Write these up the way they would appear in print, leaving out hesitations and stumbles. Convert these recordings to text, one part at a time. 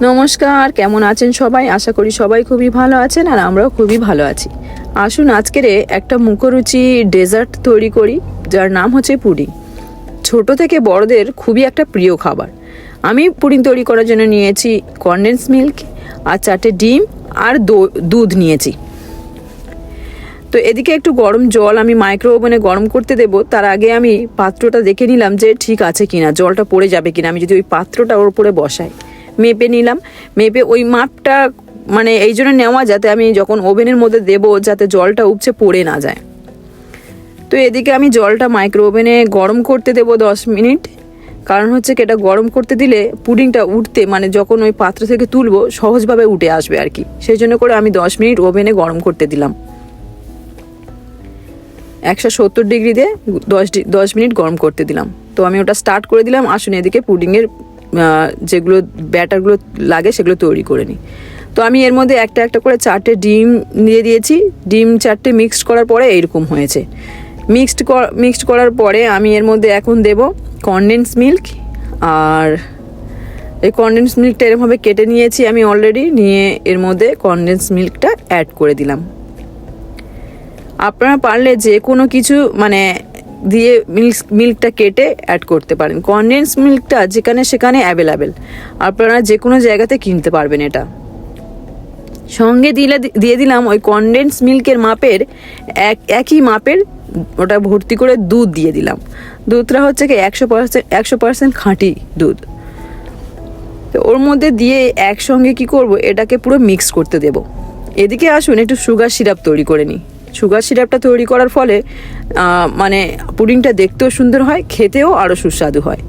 নমস্কার, কেমন আছেন সবাই? আশা করি সবাই খুবই ভালো আছেন আর আমরাও খুবই ভালো আছি। আসুন আজকের একটা মুখরুচি ডেজার্ট তৈরি করি, যার নাম হচ্ছে পুডিং। ছোট থেকে বড়দের খুবই একটা প্রিয় খাবার। আমি পুডিং তৈরি করার জন্য নিয়েছি কনডেন্স মিল্ক আর 4টে ডিম আর দুধ নিয়েছি। তো এদিকে একটু গরম জল আমি মাইক্রো ওভেনে গরম করতে দেব। তার আগে আমি পাত্রটা দেখে নিলাম যে ঠিক আছে কিনা, জলটা পড়ে যাবে কিনা। আমি যদি ওই পাত্রটা ওর উপরে বসাই, মেপে নিলাম। মেপে ওই মাপটা মানে এই জন্য নেওয়া যাতে আমি যখন ওভেনের মধ্যে দেবো যাতে জলটা উপচে পড়ে না যায়। তো এদিকে আমি জলটা মাইক্রো ওভেনে গরম করতে দেবো 10 মিনিট। কারণ হচ্ছে কি, এটা গরম করতে দিলে পুডিংটা উঠতে মানে যখন ওই পাত্র থেকে তুলবো সহজভাবে উঠে আসবে আর কি। সেই জন্য করে আমি 10 মিনিট ওভেনে গরম করতে দিলাম। 170 ডিগ্রিতে 10 মিনিট গরম করতে দিলাম। তো আমি ওটা স্টার্ট করে দিলাম। আসুন এদিকে পুডিংয়ের যেগুলো ব্যাটারগুলো লাগে সেগুলো তৈরি করে নিই। তো আমি এর মধ্যে একটা একটা করে 4টে ডিম দিয়ে দিয়েছি। ডিম 4টে মিক্সড করার পরে এইরকম হয়েছে। মিক্সড করার পরে আমি এর মধ্যে এখন দেব কনডেন্স মিল্ক। আর এই কনডেন্স মিল্কটা এরকমভাবে কেটে নিয়েছি আমি অলরেডি, নিয়ে এর মধ্যে কনডেন্স মিল্কটা অ্যাড করে দিলাম। আপনারা পারলে যে কোনো কিছু মানে দিয়ে মিল্কটা কেটে অ্যাড করতে পারেন। কনডেন্স মিল্কটা যেখানে সেখানে অ্যাভেলেবেল, আপনারা যে কোনো জায়গাতে কিনতে পারবেন। এটা সঙ্গে দিয়ে দিলাম ওই কনডেন্স মিল্কের মাপের একই মাপের ওটা ভর্তি করে দুধ দিয়ে দিলাম। দুধটা হচ্ছে কি 100% খাঁটি দুধ। তো ওর মধ্যে দিয়ে একসঙ্গে কি করব, এটাকে পুরো মিক্স করতে দেব। এদিকে আসুন একটু সুগার সিরাপ তৈরি করে নিই। সুগার সিরাপটা তৈরি করার ফলে মানে পুডিংটা দেখতেও সুন্দর হয়, খেতেও আরও সুস্বাদু হয়।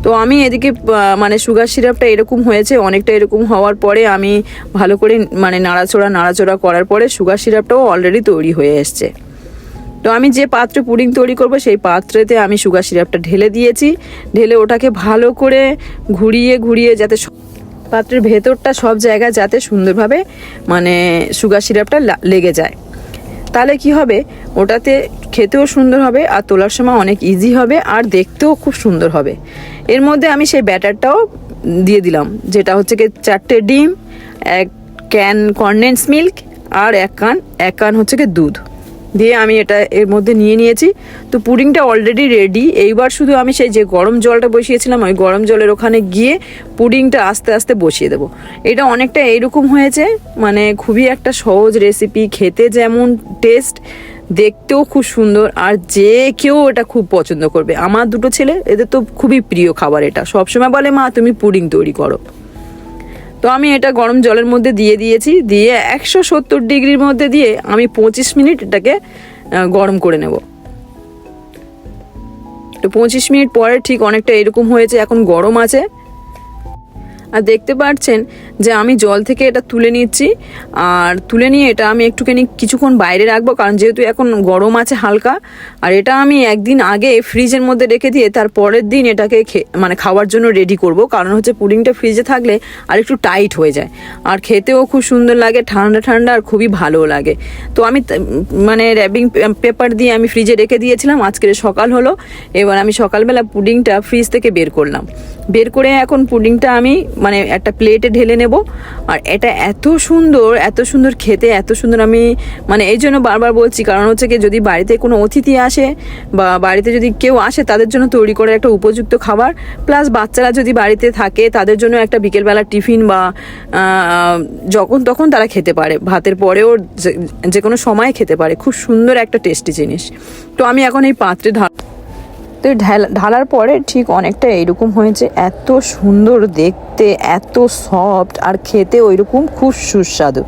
তো আমি এদিকে মানে সুগার সিরাপটা এরকম হয়েছে, অনেকটা এরকম হওয়ার পরে আমি ভালো করে মানে নাড়াচড়া করার পরে সুগার সিরাপটাও অলরেডি তৈরি হয়ে এসছে। তো আমি যে পাত্রে পুডিং তৈরি করব সেই পাত্রেতে আমি সুগার সিরাপটা ঢেলে দিয়েছি। ঢেলে ওটাকে ভালো করে ঘুরিয়ে যাতে পাত্রের ভেতরটা সব জায়গায় যাতে সুন্দরভাবে মানে সুগার সিরাপটা লেগে যায়। তাহলে কি হবে, ওটাতে খেতেও সুন্দর হবে আর তোলার সময় অনেক ইজি হবে আর দেখতেও খুব সুন্দর হবে। এর মধ্যে আমি সেই ব্যাটারটাও দিয়ে দিলাম, যেটা হচ্ছে কি 4টে ডিম, 1 ক্যান কনডেন্স মিল্ক আর 1 কান হচ্ছে কি দুধ দিয়ে আমি এটা এর মধ্যে নিয়ে নিয়েছি। তো পুডিংটা অলরেডি রেডি। এইবার শুধু আমি সেই যে গরম জলটা বসিয়েছিলাম ওই গরম জলের ওখানে গিয়ে পুডিংটা আস্তে আস্তে বসিয়ে দেবো। এটা অনেকটা এইরকম হয়েছে, মানে খুবই একটা সহজ রেসিপি, খেতে যেমন টেস্ট, দেখতেও খুব সুন্দর, আর যে কেউ এটা খুব পছন্দ করবে। আমার 2টো ছেলে, এদের তো খুবই প্রিয় খাবার। এটা সবসময় বলে, মা তুমি পুডিং তৈরি করো। তো আমি এটা গরম জলের মধ্যে দিয়ে দিয়েছি। দিয়ে 170 ডিগ্রির মধ্যে দিয়ে আমি 25 মিনিট এটাকে গরম করে নেব। তো 25 মিনিট পরে ঠিক অনেকটা এরকম হয়েছে, এখন গরম আছে। আর দেখতে পাচ্ছেন যে আমি জল থেকে এটা তুলে নিচ্ছি। আর তুলে নিয়ে এটা আমি একটুখানি কিছুক্ষণ বাইরে রাখবো, কারণ যেহেতু এখন গরম আছে হালকা। আর এটা আমি একদিন আগে ফ্রিজের মধ্যে রেখে দিয়ে তার পরের দিন এটাকে মানে খাওয়ার জন্য রেডি করব। কারণ হচ্ছে পুডিংটা ফ্রিজে থাকলে আর একটু টাইট হয়ে যায় আর খেতেও খুব সুন্দর লাগে, ঠান্ডা ঠান্ডা আর খুবই ভালোও লাগে। তো আমি মানে র্যাপিং পেপার দিয়ে আমি ফ্রিজে রেখে দিয়েছিলাম। আজকের সকাল হলো, এবার আমি সকালবেলা পুডিংটা ফ্রিজ থেকে বের করলাম। বের করে এখন পুডিংটা আমি মানে একটা প্লেটে ঢেলে নেব। আর এটা এত সুন্দর খেতে, এত সুন্দর। আমি মানে এই জন্য বারবার বলছি, কারণ হচ্ছে কি যদি বাড়িতে কোনো অতিথি আসে বা বাড়িতে যদি কেউ আসে তাদের জন্য তৈরি করার একটা উপযুক্ত খাবার, প্লাস বাচ্চারা যদি বাড়িতে থাকে তাদের জন্য একটা বিকেলবেলা টিফিন বা যখন তখন তারা খেতে পারে, ভাতের পরেও যে কোনো সময় খেতে পারে। খুব সুন্দর একটা টেস্টি জিনিস। তো আমি এখন এই পাত্রে তো ঢালার পরে ঠিক অনেকটা এইরকম হয়েছে, এত সুন্দর দেখতে, এত সফট আর খেতে ওইরকম খুব সুস্বাদু।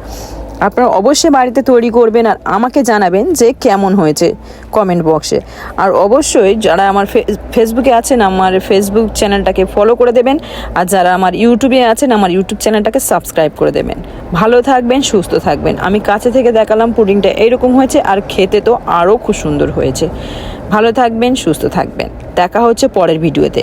আপনারা অবশ্যই বাড়িতে তৈরি করবেন আর আমাকে জানাবেন যে কেমন হয়েছে কমেন্ট বক্সে। আর অবশ্যই যারা আমার ফেসবুকে আছেন আমার ফেসবুক চ্যানেলটাকে ফলো করে দেবেন, আর যারা আমার ইউটিউবে আছেন আমার ইউটিউব চ্যানেলটাকে সাবস্ক্রাইব করে দেবেন। ভালো থাকবেন, সুস্থ থাকবেন। আমি কাছে থেকে দেখালাম পুডিংটা এইরকম হয়েছে আর খেতে তো আরও খুব সুন্দর হয়েছে। ভালো থাকবেন, সুস্থ থাকবেন। দেখা হচ্ছে পরের ভিডিওতে।